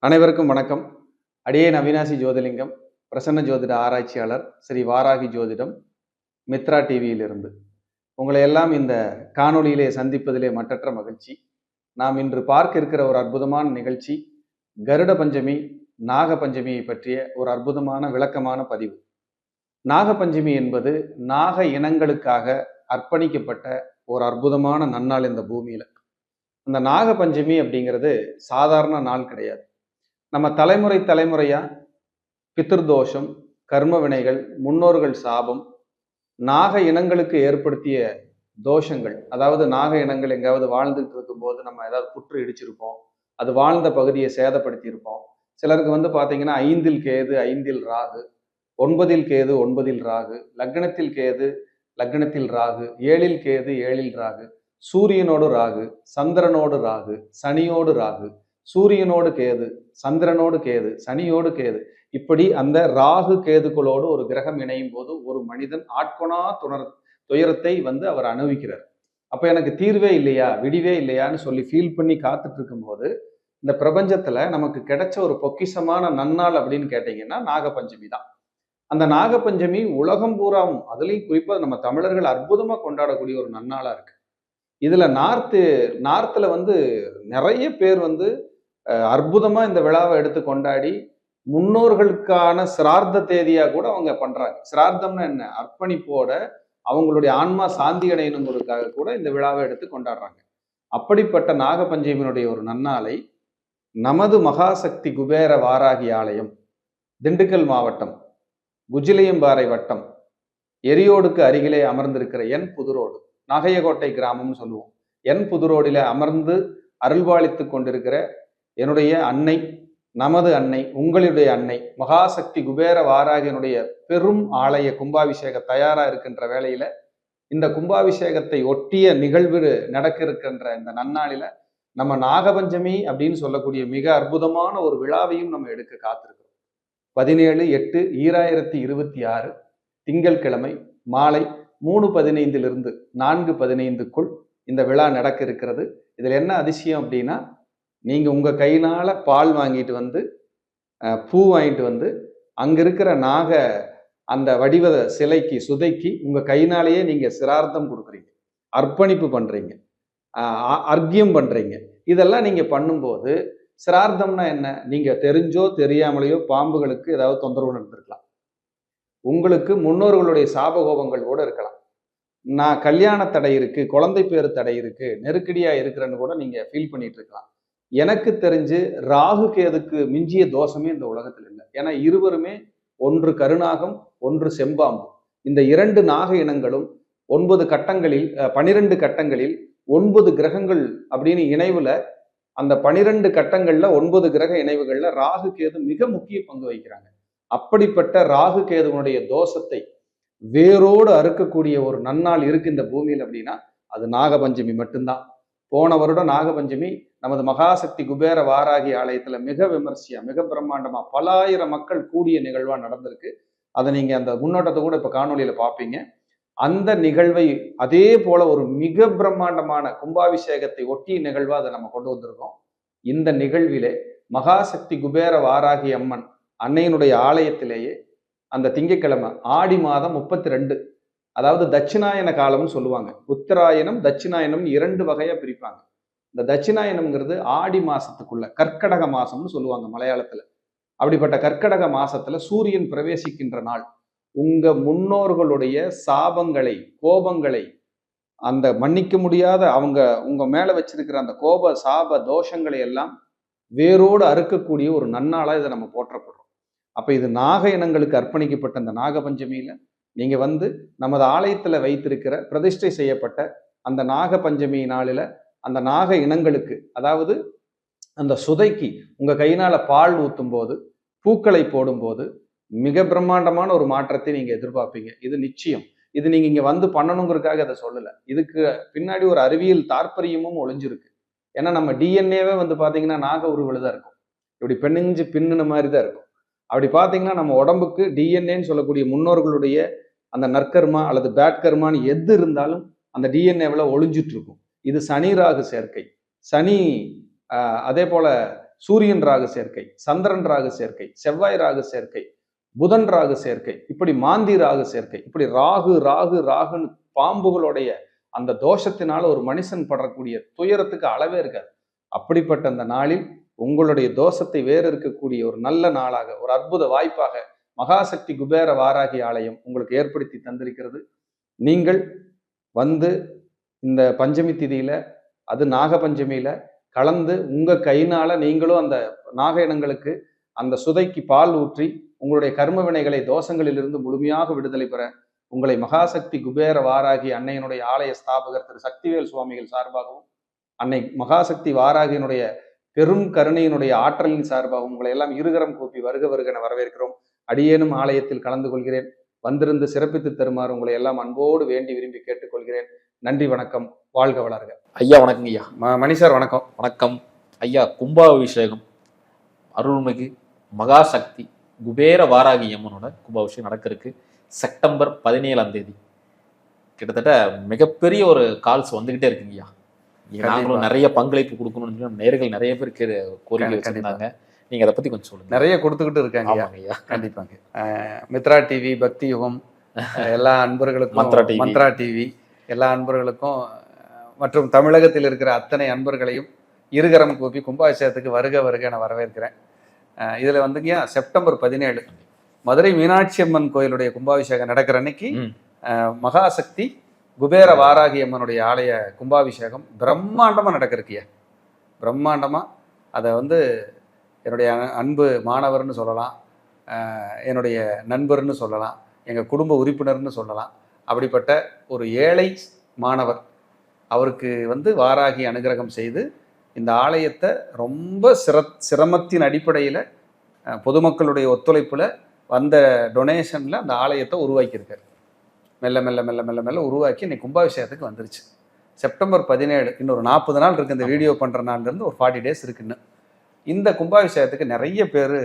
அனைவருக்கும் வணக்கம். அடியேன் அவினாசி ஜோதிலிங்கம், பிரசன்ன ஜோதிட ஆராய்ச்சியாளர், ஸ்ரீ வாராகி ஜோதிடம், மித்ரா டிவியிலிருந்து உங்களை எல்லாம் இந்த காணொளியிலே சந்திப்பதிலே மற்றற்ற மகிழ்ச்சி. நாம் இன்று பார்க்க இருக்கிற ஒரு அற்புதமான நிகழ்ச்சி கருட பஞ்சமி, நாக பஞ்சமியை பற்றிய ஒரு அற்புதமான விளக்கமான பதிவு. நாக பஞ்சமி என்பது நாக இனங்களுக்காக அர்ப்பணிக்கப்பட்ட ஒரு அற்புதமான நன்னாள் இந்த பூமியில. அந்த நாக பஞ்சமி அப்படிங்கிறது சாதாரண நாள் கிடையாது. நம்ம தலைமுறை தலைமுறையா பித்ருதோஷம், கர்ம வினைகள், முன்னோர்கள் சாபம், நாக இனங்களுக்கு ஏற்படுத்திய தோஷங்கள், அதாவது நாக இனங்கள் எங்காவது வாழ்ந்துட்டு இருக்கும்போது நம்ம ஏதாவது புற்று இடிச்சிருப்போம், அது வாழ்ந்த பகுதியை சேதப்படுத்தி இருப்போம். சிலருக்கு பாத்தீங்கன்னா 5ல் கேது 5ல் ராகு, 9ல் கேது 9ல் ராகு, லக்னத்தில் கேது லக்னத்தில் ராகு, 7ல் கேது 7ல் ராகு, சூரியனோடு ராகு, சந்திரனோடு ராகு, சனியோடு ராகு, சூரியனோடு கேது, சந்திரனோடு கேது, சனியோடு கேது, இப்படி அந்த ராகு கேதுக்களோடு ஒரு கிரகம் இணையும் போது ஒரு மனிதன் ஆட்கொணா துயரத்தை அவர் அனுபவிக்கிறார். அப்ப எனக்கு தீர்வே இல்லையா, விடிவே இல்லையான்னு சொல்லி ஃபீல் பண்ணி காத்துட்டு இருக்கும்போது இந்த பிரபஞ்சத்துல நமக்கு கிடைச்ச ஒரு பொக்கிஷமான நன்னாள் அப்படின்னு கேட்டீங்கன்னா நாகபஞ்சமி தான். அந்த நாகபஞ்சமி உலகம் பூராவும், அதுலயும் குறிப்பா நம்ம தமிழர்கள் அற்புதமா கொண்டாடக்கூடிய ஒரு நன்னாளா இருக்கு. இதுல நார்த்துல நிறைய பேர் அற்புதமா இந்த விழாவை எடுத்து கொண்டாடி முன்னோர்களுக்கான சிரார்த்த தேதியா கூட அவங்க பண்றாங்க. சிரார்த்தம்னா என்ன? அர்ப்பணிப்போட அவங்களுடைய ஆன்மா சாந்தி அடையணுங்கிறதுக்காக கூட இந்த விழாவை எடுத்து கொண்டாடுறாங்க. அப்படிப்பட்ட நாகபஞ்சமியினுடைய ஒரு நன்னாளை நமது மகாசக்தி குபேர வாராகி ஆலயம், திண்டுக்கல் மாவட்டம், குஜிலியம்பாறை வட்டம், எரியோடுக்கு அருகிலே அமர்ந்திருக்கிற என் புதுரோடு, நாகையகோட்டை கிராமம்னு சொல்லுவோம், என் புதுரோடில அமர்ந்து அருள்பாலித்து கொண்டிருக்கிற என்னுடைய அன்னை, நமது அன்னை, உங்களுடைய அன்னை மகாசக்தி குபேர வாராகியனுடைய பெரும் ஆலய கும்பாபிஷேக தயாரா இருக்கின்ற வேளையில இந்த கும்பாபிஷேகத்தை ஒட்டிய நிகழ்வு நடக்க இருக்கின்ற இந்த நன்னாளில நம்ம நாகபஞ்சமி அப்படின்னு சொல்லக்கூடிய மிக அற்புதமான ஒரு விழாவையும் நம்ம எடுக்க காத்திருக்கிறோம். 17/8/2026 திங்கட்கிழமை மாலை 3:15 4:15 இந்த விழா நடக்க இருக்கிறது. இதுல என்ன அதிசயம் அப்படின்னா, நீங்க உங்க கையினால பால் வாங்கிட்டு பூ வாங்கிட்டு அங்க இருக்கிற நாக அந்த வடிவ சிலைக்கு சுதைக்கு உங்க கையினாலேயே நீங்க சிரார்த்தம் கொடுக்குறீங்க, அர்ப்பணிப்பு பண்றீங்க, அர்க்கியம் பண்றீங்க. இதெல்லாம் நீங்க பண்ணும்போது சிரார்த்தம்னா என்ன? நீங்க தெரிஞ்சோ தெரியாமலையோ பாம்புகளுக்கு ஏதாவது தொந்தரவு நடந்திருக்கலாம், உங்களுக்கு முன்னோர்களுடைய சாபகோபங்கள் கூட இருக்கலாம், நான் கல்யாண தடை இருக்கு, குழந்தை பேரு தடை இருக்கு, நெருக்கடியா இருக்கிறேன்னு கூட நீங்க ஃபீல் பண்ணிட்டு இருக்கலாம். எனக்கு தெரிஞ்சு ராகு கேதுக்கு மிஞ்சிய தோஷமே இந்த உலகத்தில் இல்லை. ஏன்னா இருவருமே ஒன்று கருநாகம், ஒன்று செம்பாம்பு. இந்த 2 நாக இனங்களும் 9 கட்டங்களில் 12 கட்டங்களில் 9 கிரகங்கள் அப்படின்னு இணைவுல, அந்த 12 கட்டங்கள்ல 9 கிரக இணைவுகள்ல ராகு கேது மிக முக்கிய பங்கு வகிக்கிறாங்க. அப்படிப்பட்ட ராகு கேதுவனுடைய தோஷத்தை வேரோடு அறுக்கக்கூடிய ஒரு நன்னாள் இருக்கு இந்த பூமியில் அப்படின்னா அது நாகபஞ்சமி மட்டும்தான். போன வருடம் நாகபஞ்சமி நமது மகாசக்தி குபேர வாராகி ஆலயத்துல மிக விமர்சையா, மிக பிரம்மாண்டமா பல ஆயிரம் மக்கள் கூடிய நிகழ்வா நடந்திருக்கு. அதை நீங்க அந்த முன்னோட்டத்தை கூட இப்ப காணொலியில பார்ப்பீங்க. அந்த நிகழ்வை அதே போல ஒரு மிக பிரம்மாண்டமான கும்பாபிஷேகத்தை ஒட்டிய நிகழ்வா அதை நம்ம கொண்டு வந்திருக்கோம். இந்த நிகழ்விலே மகாசக்தி குபேர வாராகி அம்மன் அன்னையினுடைய ஆலயத்திலேயே அந்த திங்கட்கிழமை ஆடி மாதம் 32, அதாவது தட்சிணாயன காலம்னு சொல்லுவாங்க. உத்தராயணம் தட்சிணாயனம் 2 வகையா பிரிப்பாங்க. இந்த தட்சிணாயனம்ங்கிறது ஆடி மாசத்துக்குள்ள கற்கடக மாசம்னு சொல்லுவாங்க மலையாளத்துல. அப்படிப்பட்ட கற்கடக மாசத்துல சூரியன் பிரவேசிக்கின்ற நாள். உங்க முன்னோர்களுடைய சாபங்களை, கோபங்களை, அந்த மன்னிக்க முடியாத அவங்க உங்க மேல வச்சிருக்கிற அந்த கோப சாப தோஷங்களை எல்லாம் வேரோடு அறுக்கக்கூடிய ஒரு நன்னாளா இதை நம்ம போற்றப்படுறோம். அப்ப இது நாக இனங்களுக்கு அர்ப்பணிக்கப்பட்ட அந்த நாகபஞ்சமியில நீங்க நமது ஆலயத்துல வைத்திருக்கிற பிரதிஷ்டை செய்யப்பட்ட அந்த நாக பஞ்சமி நாளில அந்த நாக இனங்களுக்கு, அதாவது அந்த சுதைக்கு உங்க கையினால பால் ஊத்தும் போது, பூக்களை போடும்போது மிக பிரம்மாண்டமான ஒரு மாற்றத்தை நீங்க எதிர்பார்ப்பீங்க. இது நிச்சயம். இது நீங்க இங்க பண்ணணுங்கிறதுக்காக அதை சொல்லல. இதுக்கு பின்னாடி ஒரு அறிவியல் தாற்பயமும் ஒளிஞ்சிருக்கு. ஏன்னா நம்ம டிஎன்ஏவே பாத்தீங்கன்னா நாக உருவல் தான் இருக்கும். இப்படி பெண்ணிஞ்சு பின்னுன மாதிரி தான் இருக்கும். அப்படி பார்த்தீங்கன்னா நம்ம உடம்புக்கு டிஎன்ஏன்னு சொல்லக்கூடிய முன்னோர்களுடைய அந்த நற்கர்மா அல்லது பேட் கர்மான்னு எது இருந்தாலும் அந்த டிஎன்ஏவில் ஒளிஞ்சிட்டு இருக்கும். இது சனி ராகு சேர்க்கை. சனி அதே போல சூரியன் ராகு சேர்க்கை, சந்திரன் ராகு சேர்க்கை, செவ்வாய் ராகு சேர்க்கை, புதன் ராகு சேர்க்கை, இப்படி மாந்தி ராகு சேர்க்கை, இப்படி ராகு ராகு ராகுன்னு பாம்புகளுடைய அந்த தோஷத்தினால ஒரு மனுஷன் படக்கூடிய துயரத்துக்கு அளவே இருக்காது. அப்படிப்பட்ட அந்த நாளில் உங்களுடைய தோஷத்தை வேறு இருக்கக்கூடிய ஒரு நல்ல நாளாக, ஒரு அற்புத வாய்ப்பாக மகாசக்தி குபேர வாராகி ஆலயம் உங்களுக்கு ஏற்படுத்தி தந்திருக்கிறது. நீங்கள் வந்து இந்த பஞ்சமி திதியில, அது நாக பஞ்சமியில கலந்து உங்க கையினால நீங்களும் அந்த நாக இனங்களுக்கு அந்த சுதைக்கு பால் ஊற்றி உங்களுடைய கர்ம வினைகளை தோஷங்களிலிருந்து முழுமையாக விடுதலை பெற உங்களை மகாசக்தி குபேர வாராகி அன்னையினுடைய ஆலய ஸ்தாபகர் திரு சக்திவேல் சுவாமிகள் சார்பாகவும், அன்னை மகாசக்தி வாராகியினுடைய பெரும் கருணையினுடைய ஆற்றலின் சார்பாகவும் உங்களை எல்லாம் இருகரம் கூப்பி வருக வருகென வரவேற்கிறோம். அடியேனும் ஆலயத்தில் கலந்து கொள்கிறேன். வந்திருந்து சிறப்பித்து தருமாறு உங்களை எல்லாம் அன்போடு வேண்டி விரும்பி கேட்டுக்கொள்கிறேன். நன்றி, வணக்கம், வாழ்க வளர்க. ஐயா வணக்கங்க ஐயா. மணி சார் வணக்கம். வணக்கம் ஐயா. கும்பாபிஷேகம் அருள்மிகு மகாசக்தி குபேர வாராகி அம்மனோட கும்பாபிஷேகம் நடக்கிறதுக்கு செப்டம்பர் 17 கிட்டத்தட்ட மிகப்பெரிய ஒரு கால்ஸ் வந்துகிட்டே இருக்குங்கய்யா. நாங்களும் நிறைய பங்களிப்பு கொடுக்கணும்னு நேர்கள் நிறைய பேர் கோரிக்கை வச்சிருந்தாங்க. நீங்க அதை பத்தி கொஞ்சம் சொல்லுங்க. நிறைய கொடுத்துக்கிட்டு இருக்காங்க ஐயா. கண்டிப்பாங்க. மித்ரா டிவி, பக்தி யுகம் எல்லா அன்பர்களுக்கும், மந்த்ரா டிவி எல்லா அன்பர்களுக்கும் மற்றும் தமிழகத்தில் இருக்கிற அத்தனை அன்பர்களையும் இருகரம் கூப்பி கும்பாபிஷேகத்துக்கு வருக வருக என வரவேற்கிறேன். இதுல வந்துங்க செப்டம்பர் 17 மதுரை மீனாட்சி அம்மன் கோயிலுடைய கும்பாபிஷேகம் நடக்கிற அன்னைக்கு மகாசக்தி குபேர வாராகி அம்மனுடைய ஆலய கும்பாபிஷேகம் பிரம்மாண்டமா நடக்கிறதுக்கியா. பிரம்மாண்டமா அதை வந்து என்னுடைய அன்பு மாணவர்னு சொல்லலாம், என்னுடைய நண்பர்னு சொல்லலாம், எங்கள் குடும்ப உறுப்பினர்னு சொல்லலாம். அப்படிப்பட்ட ஒரு ஏழை மாணவர் அவருக்கு வந்து வாராகி அனுகிரகம் செய்து இந்த ஆலயத்தை ரொம்ப சிரமத்தின் அடிப்படையில் பொதுமக்களுடைய ஒத்துழைப்பில் வந்த டொனேஷனில் அந்த ஆலயத்தை உருவாக்கியிருக்காரு. மெல்ல மெல்ல மெல்ல மெல்ல மெல்ல உருவாக்கி இன்னைக்கு கும்பாபிஷேகத்துக்கு வந்துருச்சு. செப்டம்பர் 17 இன்னொரு 40 நாள் இருக்குது. இந்த வீடியோ பண்ணுற நாள்லேருந்து ஒரு 40 டேஸ் இருக்குன்னு. இந்த கும்பாபிஷேகத்துக்கு நிறைய பேர்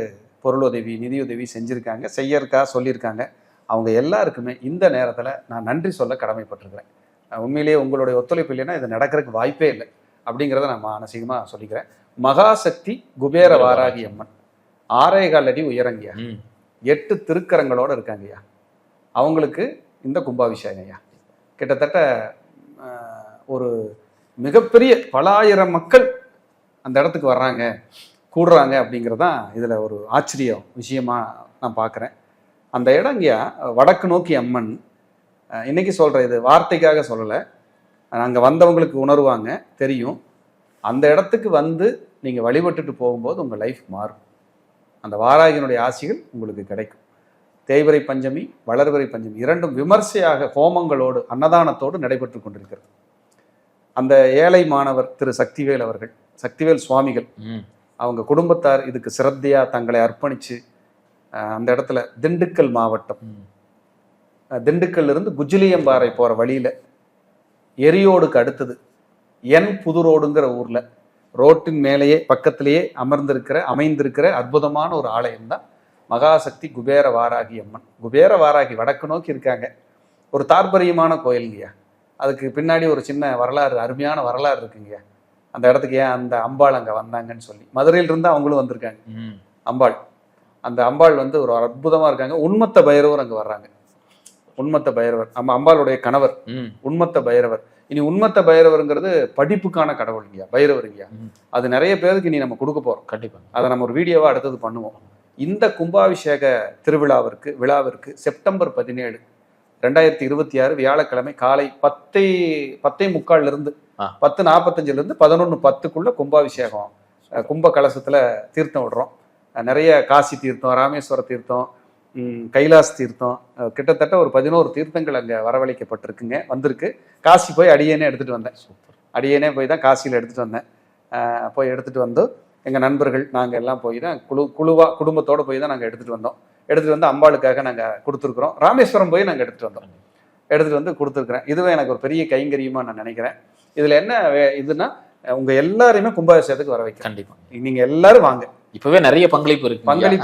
பொருளுதவி, நிதியுதவி செஞ்சுருக்காங்க, செய்யறக்கா சொல்லியிருக்காங்க. அவங்க எல்லாருக்குமே இந்த நேரத்தில் நான் நன்றி சொல்ல கடமைப்பட்டிருக்கிறேன். உண்மையிலேயே உங்களுடைய ஒத்துழைப்பு இல்லைன்னா இது நடக்கிறதுக்கு வாய்ப்பே இல்லை அப்படிங்கிறத நான் மானசீகமாக சொல்லிக்கிறேன். மகாசக்தி குபேர வாராகி அம்மன் 6.25 அடி உயரங்கய்யா, 8 திருக்கரங்களோடு இருக்காங்கய்யா. அவங்களுக்கு இந்த கும்பாபிஷேகம் ஐயா கிட்டத்தட்ட ஒரு மிகப்பெரிய பல ஆயிரம் மக்கள் அந்த இடத்துக்கு வர்றாங்க, கூடுறாங்க அப்படிங்கிறதான் இதில் ஒரு ஆச்சரிய விஷயமா நான் பார்க்குறேன். அந்த இடங்கய்யா வடக்கு நோக்கி அம்மன். இன்னைக்கு சொல்கிற இது வார்த்தைக்காக சொல்லலை, அங்கே வந்தவங்களுக்கு உணர்வாங்க, தெரியும். அந்த இடத்துக்கு வந்து நீங்கள் வழிபட்டுட்டு போகும்போது உங்கள் லைஃப் மாறும். அந்த வாராகியினுடைய ஆசிகள் உங்களுக்கு கிடைக்கும். தேய்பிறை பஞ்சமி, வளர்பிறை பஞ்சமி இரண்டும் விமர்சையாக ஹோமங்களோடு அன்னதானத்தோடு நடைபெற்று கொண்டிருக்கிறது. அந்த ஏழை மாணவர் திரு சக்திவேல் அவர்கள், சக்திவேல் சுவாமிகள், அவங்க குடும்பத்தார் இதுக்கு சிரத்தையா தங்களை அர்ப்பணித்து அந்த இடத்துல திண்டுக்கல் மாவட்டம், திண்டுக்கல்ல இருந்து குஜிலியம்பாறை போகிற வழியில் எரியோடுக்கு அடுத்தது என் புதுரோடுங்கிற ஊரில் ரோட்டின் மேலேயே பக்கத்திலேயே அமைந்திருக்கிற அற்புதமான ஒரு ஆலயம் தான் மகாசக்தி குபேர வாராகி அம்மன். குபேர வாராகி வடக்கு நோக்கி இருக்காங்க. ஒரு தாற்பரியமான கோயிலுங்கய்யா. அதுக்கு பின்னாடி ஒரு சின்ன வரலாறு, அருமையான வரலாறு இருக்குங்கய்யா. அந்த இடத்துக்கு ஏன் அந்த அம்பாள் அங்கே வந்தாங்கன்னு சொல்லி மதுரையிலிருந்து அவங்களும் வந்திருக்காங்க. அம்பாள், அந்த அம்பாள் வந்து ஒரு அற்புதமாக இருக்காங்க. உண்மத்த பைரவர் அங்கே வர்றாங்க. உண்மத்த பைரவர் அம்பாளுடைய கணவர் உண்மத்த பைரவர். இனி உண்மத்த பைரவருங்கிறது படிப்புக்கான கடவுளுங்கய்யா, பைரவருங்கய்யா. அது நிறைய பேருக்கு இனி நம்ம கொடுக்க போகிறோம். கண்டிப்பாக அதை நம்ம ஒரு வீடியோவாக அடுத்தது பண்ணுவோம். இந்த கும்பாபிஷேக விழாவிற்கு செப்டம்பர் 17 2026 வியாழக்கிழமை காலை 10:45 10:45 11:10 கும்பாபிஷேகம். கும்ப கலசத்தில் தீர்த்தம் விடுறோம். நிறைய காசி தீர்த்தம், ராமேஸ்வர தீர்த்தம், கைலாஸ் தீர்த்தம், கிட்டத்தட்ட ஒரு 11 தீர்த்தங்கள் அங்கே வரவழைக்கப்பட்டிருக்குங்க, வந்திருக்கு. காசி போய் அடியேனே எடுத்துகிட்டு வந்தேன். அடியேனே போய் தான் காசியில் எடுத்துகிட்டு வந்தேன். போய் எடுத்துகிட்டு வந்து எங்கள் நண்பர்கள் நாங்கள் எல்லாம் போய் தான் குழுவாக குடும்பத்தோடு போய் தான் நாங்கள் எடுத்துகிட்டு வந்தோம். எடுத்துகிட்டு வந்து அம்பாளுக்காக நாங்கள் கொடுத்துருக்குறோம். ராமேஸ்வரம் போய் நாங்கள் எடுத்துகிட்டு வந்து கொடுத்துருக்குறேன். இதுவே எனக்கு ஒரு பெரிய கைங்கரியமாக நான் நினைக்கிறேன். இதில் என்ன இதுன்னா, உங்கள் எல்லாரையுமே கும்பாபிஷேகத்துக்கு வர வைக்க. கண்டிப்பாக நீங்கள் எல்லாரும் வாங்க. இப்போவே நிறைய பங்களிப்பு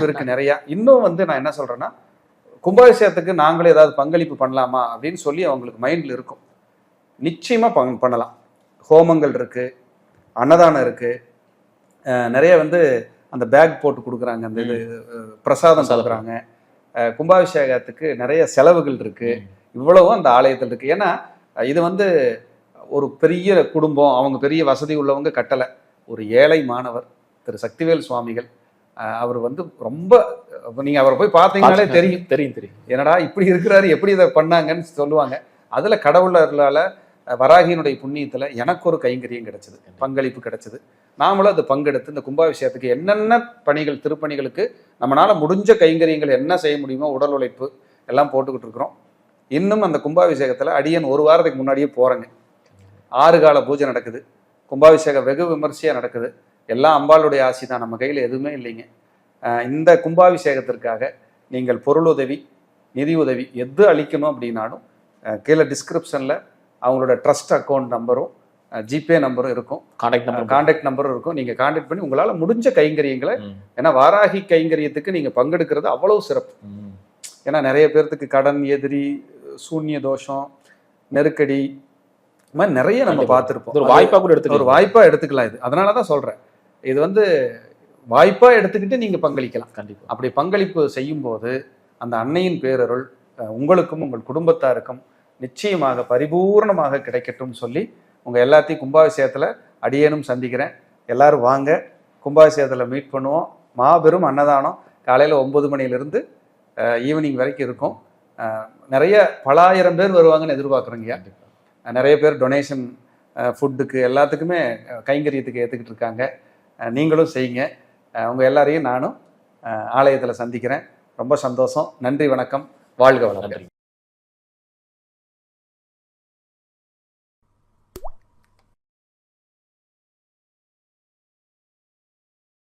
இருக்குது நிறையா. இன்னும் வந்து நான் என்ன சொல்கிறேன்னா, கும்பாபிஷேகத்துக்கு நாங்களே ஏதாவது பங்களிப்பு பண்ணலாமா அப்படின்னு சொல்லி அவங்களுக்கு மைண்டில் இருக்கும். நிச்சயமாக பண்ணலாம். ஹோமங்கள் இருக்குது, அன்னதானம் இருக்குது, நிறைய வந்து அந்த பேக் போட்டு கொடுக்குறாங்க, அந்த இது பிரசாதம் கொடுக்குறாங்க. கும்பாபிஷேகத்துக்கு நிறைய செலவுகள் இருக்கு. இவ்வளவும் அந்த ஆலயத்தில் இருக்கு. ஏன்னா இது வந்து ஒரு பெரிய குடும்பம், அவங்க பெரிய வசதி உள்ளவங்க கட்டலை. ஒரு ஏழை மாணவர் திரு சக்திவேல் சுவாமிகள், அவர் வந்து ரொம்ப, நீங்க அவரை போய் பார்த்தீங்கன்னாலே தெரியும் தெரியும் என்னடா இப்படி இருக்கிறாரு, எப்படி இதை பண்ணாங்கன்னு சொல்லுவாங்க. அதுல கடவுளர்களால வராகியினுடைய புண்ணியத்துல எனக்கு ஒரு கைங்கரியம் கிடைச்சது, பங்களிப்பு கிடைச்சது. நாமளும் அது பங்கெடுத்து இந்த கும்பாபிஷேகத்துக்கு என்னென்ன பணிகள், திருப்பணிகளுக்கு நம்மளால முடிஞ்ச கைங்கரியங்கள் என்ன செய்ய முடியுமோ, உடல் உழைப்பு எல்லாம் போட்டுக்கிட்டு இருக்கிறோம். இன்னும் அந்த கும்பாபிஷேகத்துல அடியன் ஒரு வாரத்துக்கு முன்னாடியே போறேங்க. 6 கால பூஜை நடக்குது, கும்பாபிஷேகம் வெகு விமர்சையா நடக்குது. எல்லாம் அம்பாளுடைய ஆசி தான், நம்ம கையில் எதுவுமே இல்லைங்க. இந்த கும்பாபிஷேகத்திற்காக நீங்கள் பொருளுதவி, நிதி உதவி எது அளிக்கணும் அப்படின்னாலும் கீழே டிஸ்கிரிப்ஷனில் அவங்களோட ட்ரஸ்ட் அக்கௌண்ட் நம்பரும் ஜிபே நம்பரும் இருக்கும், கான்டாக்ட் நம்பரும் இருக்கும். நீங்கள் கான்டாக்ட் பண்ணி உங்களால் முடிஞ்ச கைங்கரியங்களை, ஏன்னா வாராகி கைங்கரியத்துக்கு நீங்கள் பங்கெடுக்கிறது அவ்வளவு சிறப்பு. ஏன்னா நிறைய பேர்த்துக்கு கடன், எதிரி, சூன்ய தோஷம், நெருக்கடி, இது மாதிரி நிறைய நம்ம பார்த்துருப்போம். ஒரு வாய்ப்பாக கூட ஒரு வாய்ப்பாக எடுத்துக்கலாம் இது. அதனால தான் சொல்கிறேன், இது வந்து வாய்ப்பாக எடுத்துக்கிட்டு நீங்கள் பங்களிக்கலாம். கண்டிப்பாக அப்படி பங்களிப்பு செய்யும்போது அந்த அன்னையின் பேரருள் உங்களுக்கும் உங்கள் குடும்பத்தாருக்கும் நிச்சயமாக பரிபூர்ணமாக கிடைக்கட்டும் சொல்லி உங்கள் எல்லாத்தையும் கும்பாபிஷேகத்தில் அடியேனும் சந்திக்கிறேன். எல்லாரும் வாங்க, கும்பாபிஷேகத்தில் மீட் பண்ணுவோம். மாபெரும் அன்னதானம் காலையில் 9 மணிலேருந்து ஈவினிங் வரைக்கும் இருக்கும். நிறைய பல ஆயிரம் பேர் வருவாங்கன்னு எதிர்பார்க்குறேங்க. நிறைய பேர் டொனேஷன், ஃபுட்டுக்கு எல்லாத்துக்குமே கைங்கரியத்துக்கு ஏற்றுக்கிட்டு இருக்காங்க. நீங்களும் செய்யுங்க. உங்கள் எல்லாரையும் நானும் ஆலயத்தில் சந்திக்கிறேன். ரொம்ப சந்தோஷம். நன்றி, வணக்கம், வாழ்க வளம்.